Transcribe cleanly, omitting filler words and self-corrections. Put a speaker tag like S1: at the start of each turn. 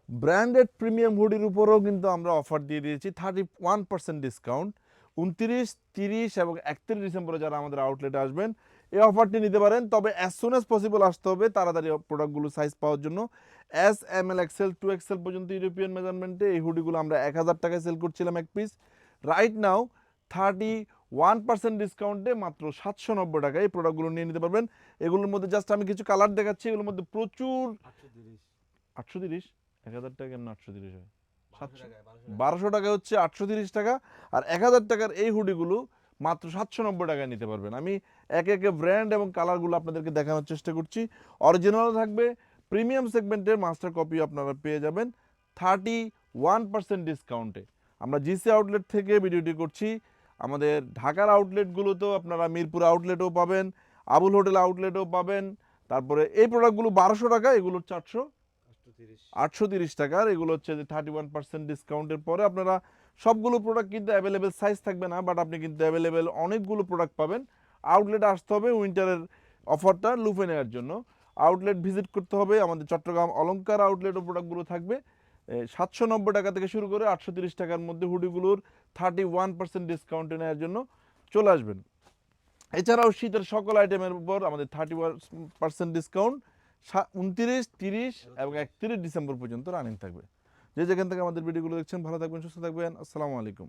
S1: Branded premium হুডির উপরেও কিন্তু আমরা অফার দিয়ে দিয়েছি 31% ডিসকাউন্ট। 29, 30 এবং 31 ডিসেম্বরে যারা আমাদের আউটলেটে আসবেন এই অফারটি নিতে পারেন। তবে অ্যাজ সুন অ্যাজ পসিবল আসতে হবে তাড়াতাড়ি প্রোডাক্টগুলো সাইজ পাওয়ার জন্য। S, M L, Excel, 2XL পর্যন্ত ইউরোপিয়ান মেজারমেন্টে এই হুডিগুলো আমরা 1000 টাকায় সেল করছিলাম এক পিস। রাইট নাও 31% ডিসকাউন্টে মাত্র 790 টাকায় এই প্রোডাক্টগুলো নিয়ে নিতে পারবেন। এগুলোর মধ্যে জাস্ট আমি কিছু কালার দেখাচ্ছি, এগুলোর মধ্যে প্রচুর 830 1000 টাকা কেমন 830 হয়? 1200 টাকা হচ্ছে 830 টাকা। আর 1000 টাকার এই হুডিগুলো মাত্র 790 টাকায় নিতে পারবেন। আমি একে একে ব্র্যান্ড এবং কালারগুলো আপনাদেরকে দেখানোর চেষ্টা করছি। অরিজিনাল থাকবে, প্রিমিয়াম সেগমেন্টের মাস্টার কপি আপনারা পেয়ে যাবেন 31% ডিসকাউন্টে। আমরা জিসি আউটলেট থেকে ভিডিওটি করছি। আমাদের ঢাকার আউটলেটগুলোতেও আপনারা মিরপুর আউটলেটেও পাবেন, আবুল হোটেল আউটলেটেও পাবেন। তারপরে এই প্রোডাক্টগুলো 1200 টাকা, এগুলো 830 টাকার। এগুলো হচ্ছে যে 31% ডিসকাউন্টের পরে আপনারা সবগুলো প্রোডাক্ট কিন্তু অ্যাভেলেবেল সাইজ থাকবে না, বাট আপনি কিন্তু অ্যাভেলেবেল অনেকগুলো প্রোডাক্ট পাবেন। আউটলেটে আসতে হবে উইন্টারের অফারটা লুফে নেওয়ার জন্য। আউটলেট ভিজিট করতে হবে, আমাদের চট্টগ্রাম অলংকার আউটলেটও প্রোডাক্টগুলো থাকবে 790 টাকা থেকে শুরু করে 830 টাকার মধ্যে হুডিগুলোর 31% ডিসকাউন্টে নেওয়ার জন্য চলে আসবেন। এছাড়াও শীতের সকল আইটেমের উপর আমাদের 30% ডিসকাউন্ট 29, 30 এবং 31 ডিসেম্বর পর্যন্ত রানিং থাকবে। যে যেখান থেকে আমাদের ভিডিওগুলো দেখছেন ভালো থাকবেন, সুস্থ থাকবেন। আসসালামু আলাইকুম।